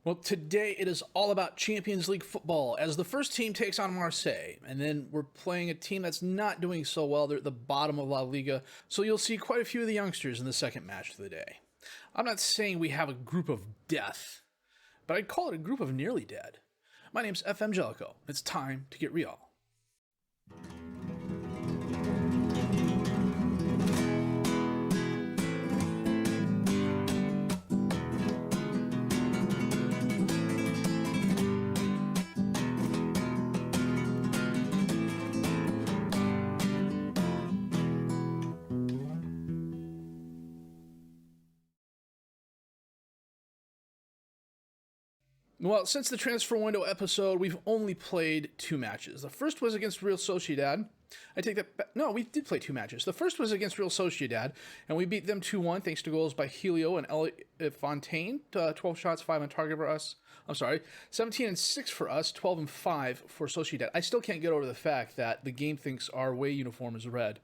Well, today it is all about Champions League football as the first team takes on Marseille. And then we're playing a team that's not doing so well. They're at the bottom of La Liga. So you'll see quite a few of the youngsters in the second match of the day. I'm not saying we have a group of death, but I'd call it a group of nearly dead. My name's FM20. It's time to get real. Well, since the transfer window episode, we've only played 2 matches. The first was against Real Sociedad. I take that back. No, we did play 2 matches. The first was against Real Sociedad, and we beat them 2-1 thanks to goals by Helio and Elliot Fontaine. 12 shots, 5 on target for us. 17 and 6 for us, 12 and 5 for Sociedad. I still can't get over the fact that the game thinks our away uniform is red.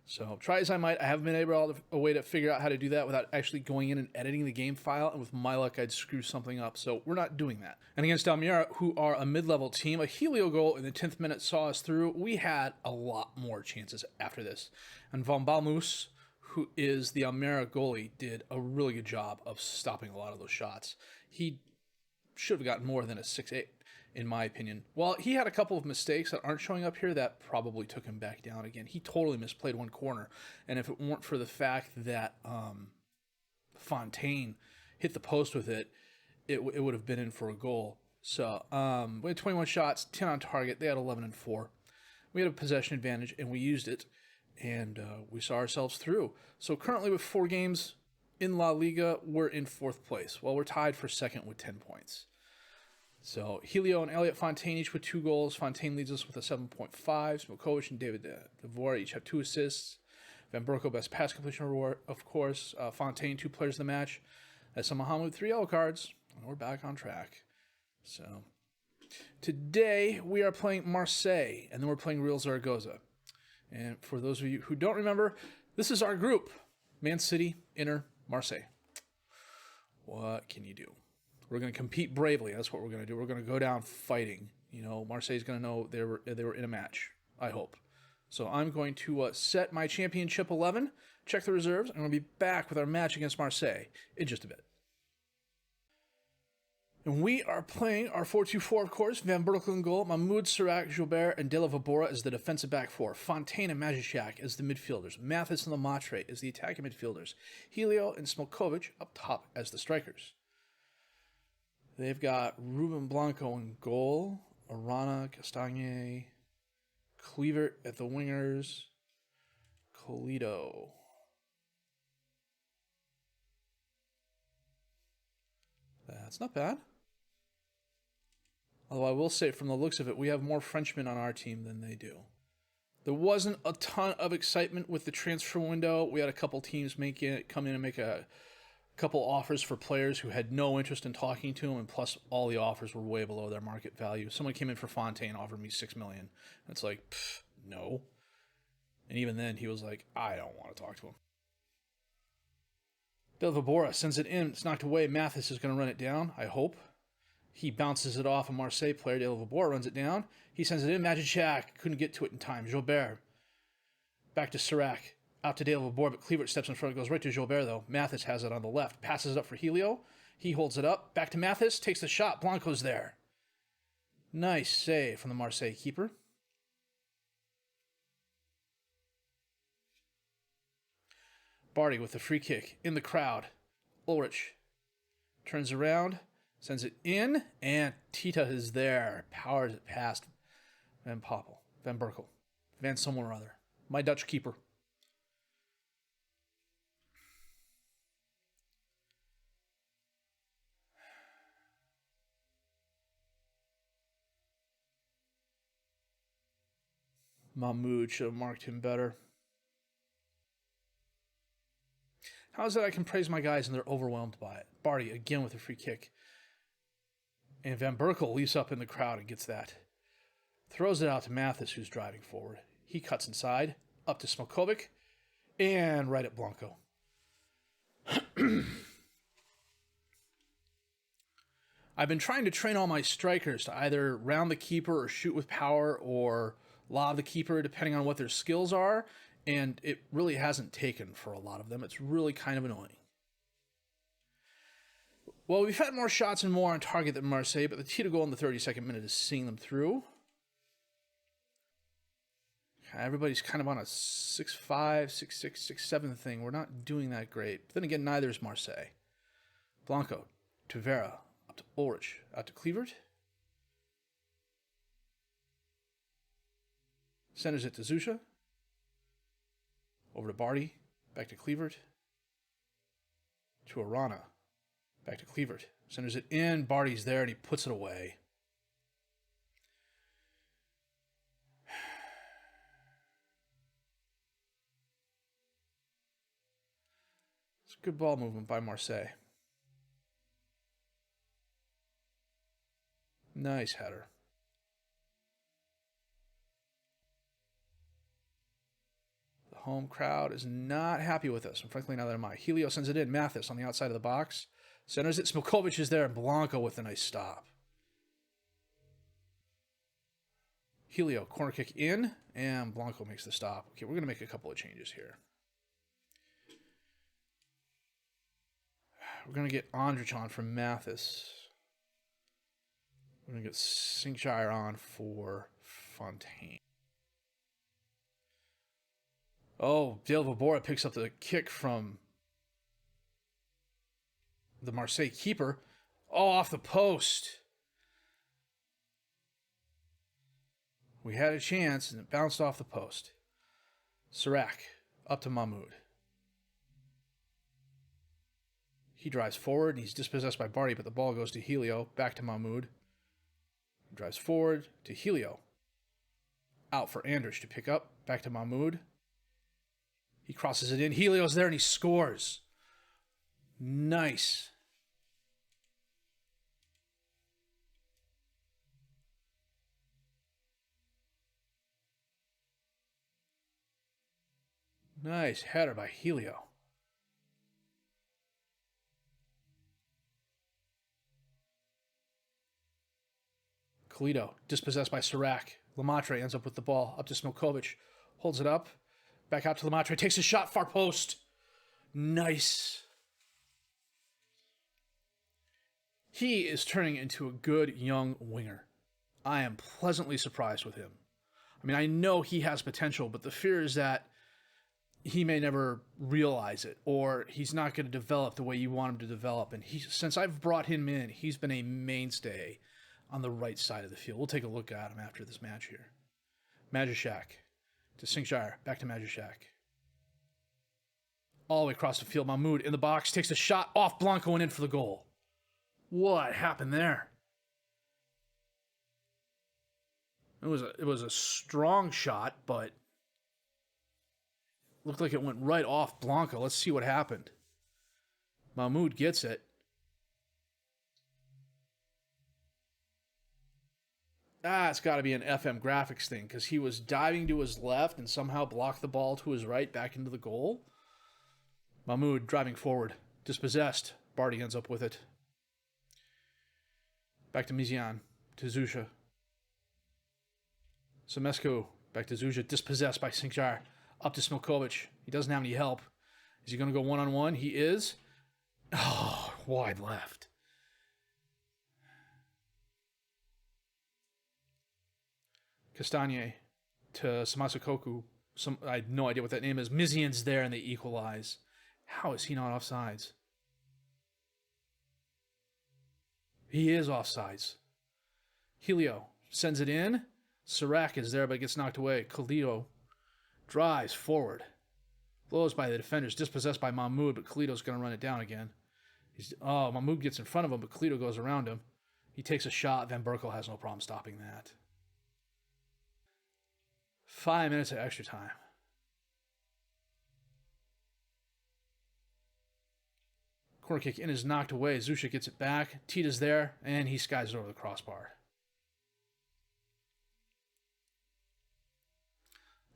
So try as I might, I haven't been able to a way to figure out how to do that without actually going in and editing the game file. And with my luck, I'd screw something up. So we're not doing that. And against Almeria, who are a mid-level team, a Helio goal in the 10th minute saw us through. We had a lot more chances after this. And Van Balmus, who is the Almeria goalie, did a really good job of stopping a lot of those shots. He should have gotten more than a 6-8. In my opinion. Well, he had a couple of mistakes that aren't showing up here that probably took him back down again. He totally misplayed one corner. And if it weren't for the fact that Fontaine hit the post with it, it would have been in for a goal. So we had 21 shots, 10 on target. They had 11 and 4. We had a possession advantage, and we used it. And we saw ourselves through. So currently with 4 games in La Liga, we're in 4th place. Well, we're tied for 2nd with 10 points. So Helio and Elliot Fontaine each with 2 goals. Fontaine leads us with a 7.5. Smokovic and David Devore each have 2 assists. Van Berkel, best pass completion reward, of course. Fontaine, 2 players of the match. Essa Mohammed, 3 yellow cards. And we're back on track. So today we are playing Marseille, and then we're playing Real Zaragoza. And for those of you who don't remember, this is our group. Man City, Inter, Marseille. What can you do? We're going to compete bravely. That's what we're going to do. We're going to go down fighting. You know, Marseille's going to know they were in a match, I hope. So I'm going to set my championship 11, check the reserves, and we'll be back with our match against Marseille in just a bit. And we are playing our 4-2-4, of course. Van Berkel in goal, Mahmoud, Sirac, Gilbert, and De La Vabora as the defensive back 4. Fontaine and Majicek as the midfielders. Mathis and Lemaitre as the attacking midfielders. Helio and Smokovic up top as the strikers. They've got Ruben Blanco in goal, Arana, Castagne, Cleavert at the wingers, Colito. That's not bad. Although I will say, from the looks of it, we have more Frenchmen on our team than they do. There wasn't a ton of excitement with the transfer window. We had a couple teams come in and make a couple offers for players who had no interest in talking to him, and plus all the offers were way below their market value. Someone came in for Fontaine, offered me $6 million. And it's like, no. And even then, he was like, I don't want to talk to him. De La Vabora sends it in. It's knocked away. Mathis is going to run it down, I hope. He bounces it off a Marseille player. De La Vabora runs it down. He sends it in. Majicek couldn't get to it in time. Gilbert. Back to Sirac. Out to De La Vabora, but Cleavert steps in front. Goes right to Gilbert, though. Mathis has it on the left. Passes it up for Helio. He holds it up. Back to Mathis. Takes the shot. Blanco's there. Nice save from the Marseille keeper. Barty with the free kick in the crowd. Ulrich turns around, sends it in, and Tita is there. Powers it past Van Berkel. Van someone or other. My Dutch keeper. Mahmoud should have marked him better. How is it I can praise my guys and they're overwhelmed by it? Barty again with a free kick. And Van Berkel leaps up in the crowd and gets that. Throws it out to Mathis, who's driving forward. He cuts inside, up to Smokovic, and right at Blanco. I've been trying to train all my strikers to either round the keeper or shoot with power or lob the keeper, depending on what their skills are, and it really hasn't taken for a lot of them. It's really kind of annoying. Well, we've had more shots and more on target than Marseille, but the key to goal in the 32nd minute is seeing them through. Everybody's kind of on a 6-5, 6-6, 6-7 thing. We're not doing that great. But then again, neither is Marseille. Blanco to Vera, up to Ulrich, out to Kluivert. Centers it to Zusha. Over to Barty, back to Kluivert. To Arana, back to Kluivert. Centers it in, Barty's there, and he puts it away. It's good ball movement by Marseille. Nice header. The home crowd is not happy with us, and frankly, neither am I. Helio sends it in. Mathis on the outside of the box. Centers it. Smilkovic is there, and Blanco with a nice stop. Helio, corner kick in, and Blanco makes the stop. Okay, we're going to make a couple of changes here. We're going to get Andrich on for Mathis. We're going to get Sinkshire on for Fontaine. Oh, Dale Vabora picks up the kick from the Marseille keeper. Oh, off the post. We had a chance, and it bounced off the post. Sirac, up to Mahmoud. He drives forward, and he's dispossessed by Barty, but the ball goes to Helio, back to Mahmoud. He drives forward to Helio. Out for Andrich to pick up, back to Mahmoud. He crosses it in. Helio's there, and he scores. Nice. Nice header by Helio. Colito, dispossessed by Sirac. Lemaitre ends up with the ball. Up to Smilkovic. Holds it up. Back out to Lemaitre. Takes a shot. Far post. Nice. He is turning into a good young winger. I am pleasantly surprised with him. I mean, I know he has potential, but the fear is that he may never realize it, or he's not going to develop the way you want him to develop. And since I've brought him in, he's been a mainstay on the right side of the field. We'll take a look at him after this match here. Majashak to Sinkshire, back to Majashak. All the way across the field, Mahmoud in the box, takes a shot off Blanco and in for the goal. What happened there? It was a strong shot, but looked like it went right off Blanco. Let's see what happened. Mahmoud gets it. It's got to be an FM graphics thing, because he was diving to his left and somehow blocked the ball to his right back into the goal. Mahmoud driving forward. Dispossessed. Barty ends up with it. Back to Mizian. To Zusha. Semescu. Back to Zusha. Dispossessed by Sinkshire. Up to Smilkovic. He doesn't have any help. Is he going to go one-on-one? He is. Oh, wide left. Castagne to Samasakoku. I have no idea what that name is. Mizian's there and they equalize. How is he not offsides? He is offsides. Helio sends it in. Sirac is there but gets knocked away. Colito drives forward. Blows by the defenders. Dispossessed by Mahmoud, but Colito's going to run it down again. Mahmoud gets in front of him, but Colito goes around him. He takes a shot. Van Berkel has no problem stopping that. 5 minutes of extra time. Corner kick in is knocked away. Zusha gets it back. Tita's there, and he skies it over the crossbar.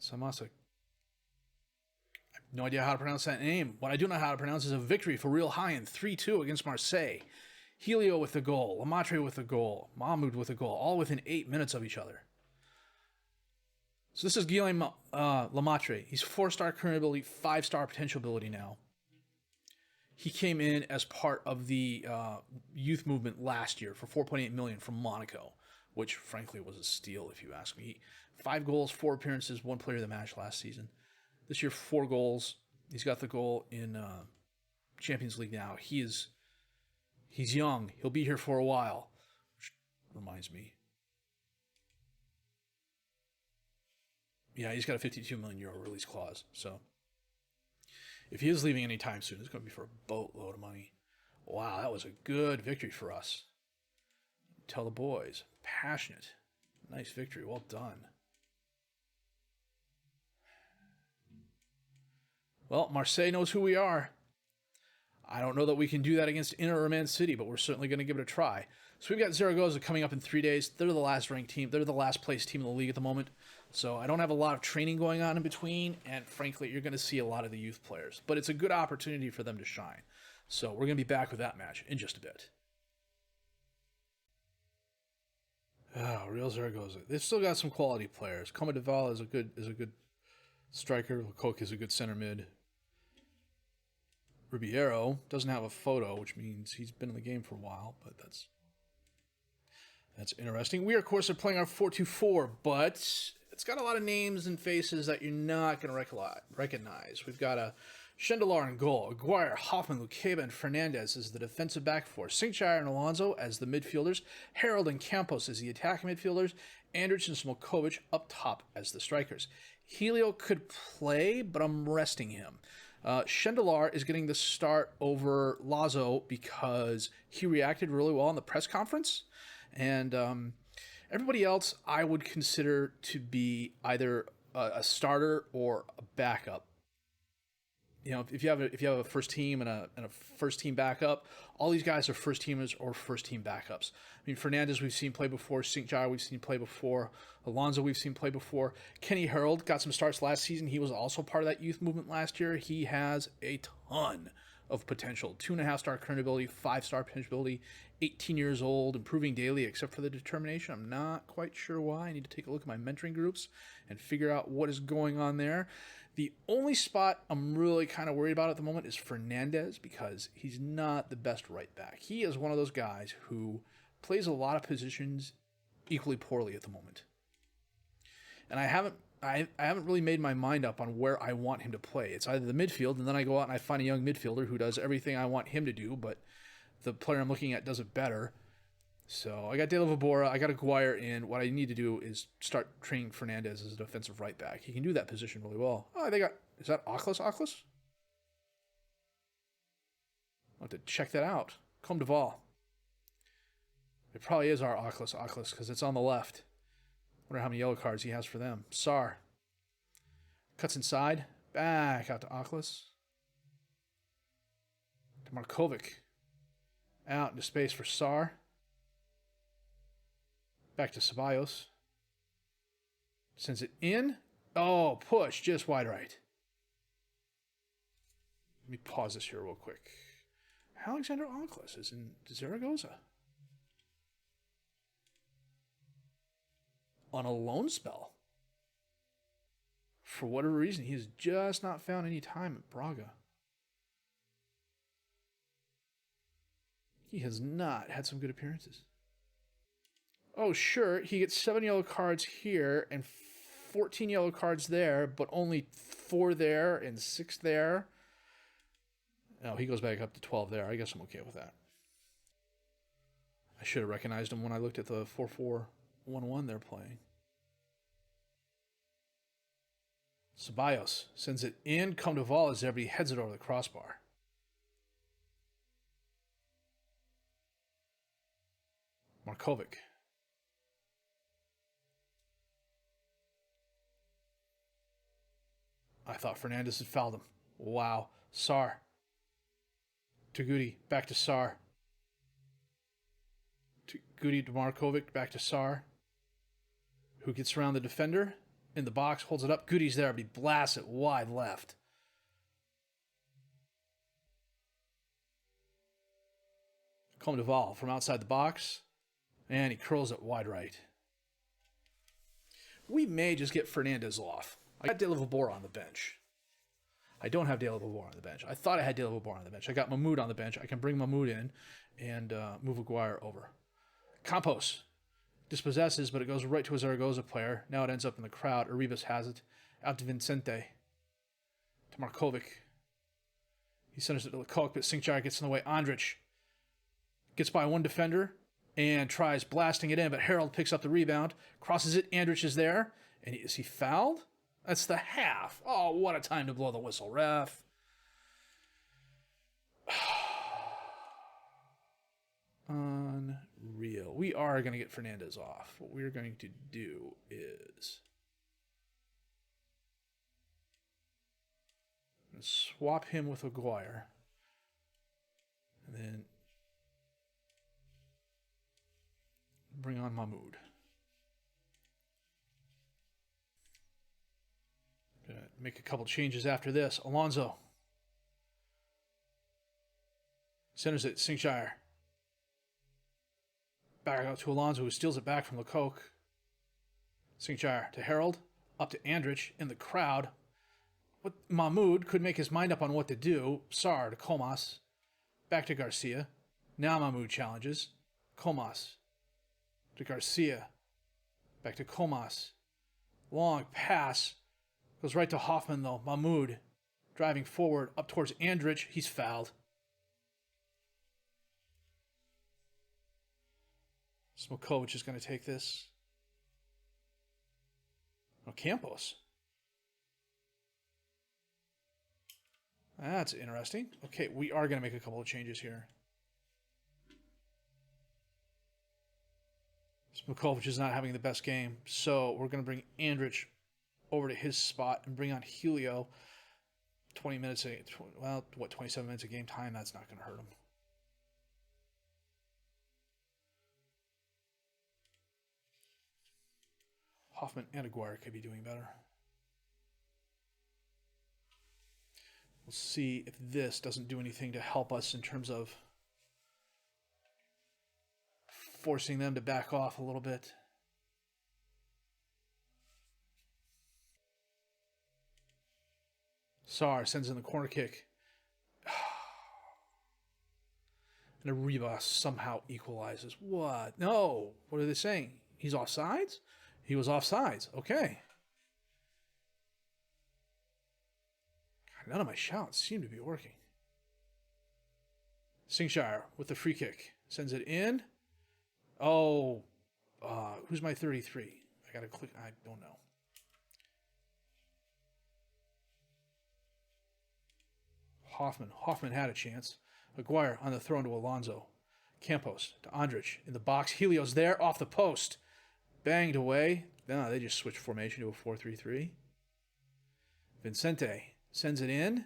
Samasa. I have no idea how to pronounce that name. What I do know how to pronounce is a victory for Real High in 3-2 against Marseille. Helio with the goal, Lamatre with the goal, Mahmoud with the goal, all within 8 minutes of each other. So this is Guillaume Lamatre. He's 4-star current ability, 5-star potential ability now. He came in as part of the youth movement last year for $4.8 million from Monaco, which frankly was a steal if you ask me. 5 goals, 4 appearances, 1 player of the match last season. This year, 4 goals. He's got the goal in Champions League now. He's young. He'll be here for a while. Which reminds me. Yeah, he's got a €52 million release clause. So if he is leaving anytime soon, it's going to be for a boatload of money. Wow, that was a good victory for us. Tell the boys. Passionate. Nice victory. Well done. Well, Marseille knows who we are. I don't know that we can do that against Inter or Man City, but we're certainly going to give it a try. So we've got Zaragoza coming up in 3 days. They're the last ranked team. They're the last place team in the league at the moment. So I don't have a lot of training going on in between, and frankly, you're going to see a lot of the youth players. But it's a good opportunity for them to shine. So we're going to be back with that match in just a bit. Oh, Real Zaragoza. They've still got some quality players. Comadval is a good striker. Lecoq is a good center mid. Ribeiro doesn't have a photo, which means he's been in the game for a while, but that's interesting. We, of course, are playing our 4-2-4, but it's got a lot of names and faces that you're not going to recognize. We've got a Schendelar in goal, Aguirre, Hoffman, Lukeba, and Fernandez as the defensive back four, Sinkshire and Alonso as the midfielders, Harold and Campos as the attacking midfielders, Andrich and Smolkovic up top as the strikers. Helio could play, but I'm resting him. Schendelar is getting the start over Lazo because he reacted really well in the press conference. And everybody else I would consider to be either a starter or a backup. You know, if you have a first team and a first team backup, all these guys are first teamers or first team backups. I mean, Fernandez we've seen play before, Sinkshire we've seen play before, Alonso we've seen play before. Kenny Harold got some starts last season. He was also part of that youth movement last year. He has a ton of potential. 2.5-star current ability, 5-star potential ability, 18 years old, improving daily except for the determination. I'm not quite sure why. I need to take a look at my mentoring groups and figure out what is going on there. The only spot I'm really kind of worried about at the moment is Fernandez because he's not the best right back. He is one of those guys who plays a lot of positions equally poorly at the moment. And I haven't really made my mind up on where I want him to play. It's either the midfield, and then I go out and I find a young midfielder who does everything I want him to do, but the player I'm looking at does it better. So I got De La Vibora, I got Aguirre in. What I need to do is start training Fernandez as a defensive right back. He can do that position really well. Oh, is that Aucklis? I'll have to check that out. Comme de Val. It probably is our Aucklis because it's on the left. Wonder how many yellow cards he has for them. Sar. Cuts inside. Back out to Aucklis. To Markovic. Out into space for Sar. Back to Ceballos. Sends it in. Oh, push. Just wide right. Let me pause this here real quick. Alexander Aucklis is in Zaragoza. On a loan spell. For whatever reason, he has just not found any time at Braga. He has not had some good appearances. Oh, sure, he gets 7 yellow cards here and 14 yellow cards there, but only 4 there and 6 there. No, he goes back up to 12 there. I guess I'm okay with that. I should have recognized him when I looked at the 4-4-1-1 they're playing. Ceballos sends it in. Come to Val as everybody heads it over the crossbar. Markovic. I thought Fernandez had fouled him. Wow. Sar. To Goody. Back to Sar. To Goody to Markovic. Back to Sar. Who gets around the defender. In the box. Holds it up. Goody's there. But he blasts it wide left. Come Duval from outside the box. And he curls it wide right. We may just get Fernandez off. I got De La Vibora on the bench. I don't have De La Vibora on the bench. I thought I had De La Vibora on the bench. I got Mahmoud on the bench. I can bring Mahmoud in and move Aguirre over. Campos dispossesses, but it goes right to a Zaragoza player. Now it ends up in the crowd. Arribas has it. Out to Vincente. To Markovic. He centers it to Lecoq, but St. Jair gets in the way. Andrich gets by one defender and tries blasting it in, but Harold picks up the rebound, crosses it. Andrich is there. And is he fouled? That's the half. Oh, what a time to blow the whistle, ref. Unreal. We are going to get Fernandez off. What we're going to do is swap him with Aguirre. And then bring on Mahmoud. Gonna make a couple changes after this. Alonso centers it. St. Jair. Back out to Alonso, who steals it back from Lecoq. St. Jair to Harold. Up to Andrich in the crowd. What Mahmoud could make his mind up on what to do. Sar to Comas. Back to Garcia. Now Mahmoud challenges. Comas to Garcia. Back to Comas. Long pass. Goes right to Hoffman, though. Mahmoud driving forward up towards Andrich. He's fouled. Smokovic is going to take this. Oh, Campos. That's interesting. Okay, we are going to make a couple of changes here. Smokovic is not having the best game, so we're going to bring Andrich over to his spot and bring on Helio. 20 minutes, 27 minutes of game time, that's not going to hurt him. Hoffman and Aguirre could be doing better. We'll see if this doesn't do anything to help us in terms of forcing them to back off a little bit. Sar sends in the corner kick. And Arribas somehow equalizes. What? No. What are they saying? He's offsides? He was offsides. Okay. God, none of my shouts seem to be working. St. Jair with the free kick. Sends it in. Oh. Who's my 33? I got to click. I don't know. Hoffman had a chance. Aguirre on the throw to Alonso. Campos to Andrich in the box. Helio's there off the post. Banged away. No, they just switched formation to a 4-3-3. Vincente sends it in.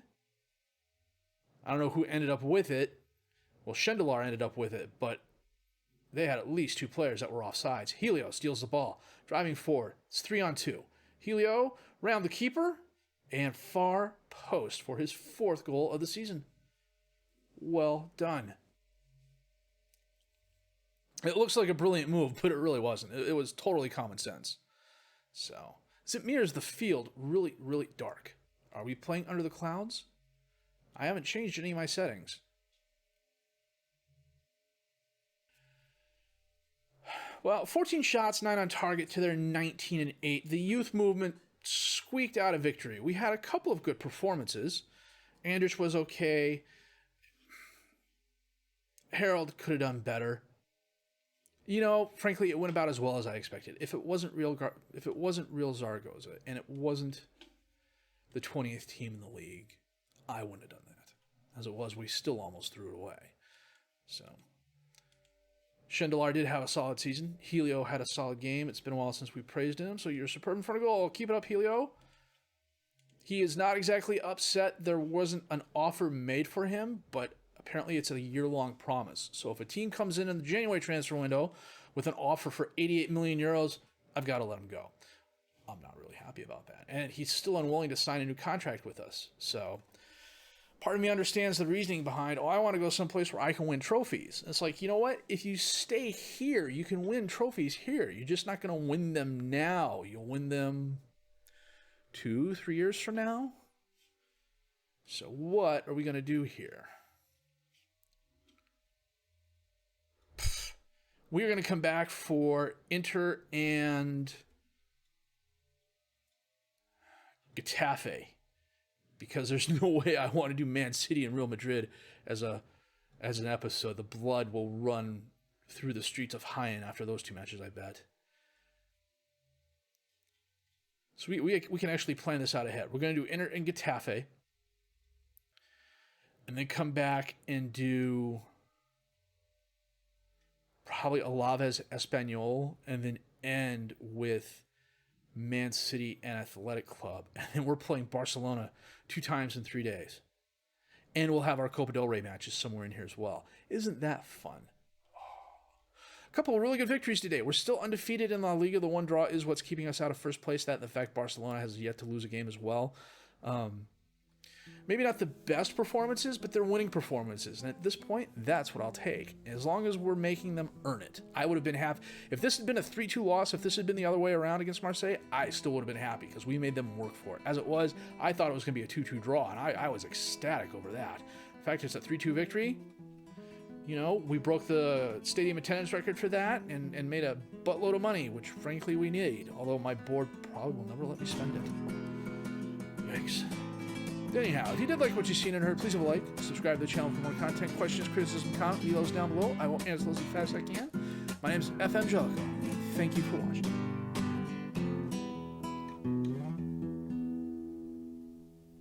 I don't know who ended up with it. Well, Schendelar ended up with it, but they had at least two players that were offsides. Helio steals the ball. Driving forward. It's 3-on-2. Helio round the keeper and far post for his fourth goal of the season. Well done. It looks like a brilliant move, but it really wasn't. It was totally common sense. So, as it mirrors the field really, really dark. Are we playing under the clouds? I haven't changed any of my settings. Well, 14 shots, 9 on target to their 19 and 8. The youth movement squeaked out a victory. We had a couple of good performances. Andrich was okay. Harold could have done better. You know, frankly, it went about as well as I expected. If it wasn't real Zaragoza and it wasn't the 20th team in the league, I wouldn't have done that. As it was, we still almost threw it away. So, Schendelar did have a solid season. Helio had a solid game. It's been a while since we praised him, so you're superb in front of goal. Keep it up, Helio. He is not exactly upset there wasn't an offer made for him, but apparently it's a year-long promise. So if a team comes in the January transfer window with an offer for 88 million euros, I've got to let him go. I'm not really happy about that. And he's still unwilling to sign a new contract with us. So Part of me understands the reasoning behind, I want to go someplace where I can win trophies. It's like, you know what? If you stay here, you can win trophies here. You're just not going to win them now. You'll win them 2-3 years from now. So what are we going to do here? We're going to come back for Inter and Getafe, because there's no way I want to do Man City and Real Madrid as an episode. The blood will run through the streets of Jaén after those two matches, I bet. So we can actually plan this out ahead. We're going to do Inter and Getafe, and then come back and do probably Alaves Espanyol, and then end with Man City and Athletic Club. And then we're playing Barcelona 2 times in 3 days. And we'll have our Copa del Rey matches somewhere in here as well. Isn't that fun? A couple of really good victories today. We're still undefeated in La Liga. The one draw is what's keeping us out of first place. That and the fact Barcelona has yet to lose a game as well. Maybe not the best performances, but they're winning performances. And at this point, that's what I'll take. As long as we're making them earn it. I would have been happy. If this had been a 3-2 loss, if this had been the other way around against Marseille, I still would have been happy because we made them work for it. As it was, I thought it was going to be a 2-2 draw, and I was ecstatic over that. In fact, it's a 3-2 victory. You know, we broke the stadium attendance record for that and made a buttload of money, which frankly we need. Although my board probably will never let me spend it. Yikes. Anyhow, if you did like what you've seen and heard, please leave a like, subscribe to the channel for more content, questions, criticism, comment, leave those down below. I will answer those as fast as I can. My name is FM20. Thank you for watching.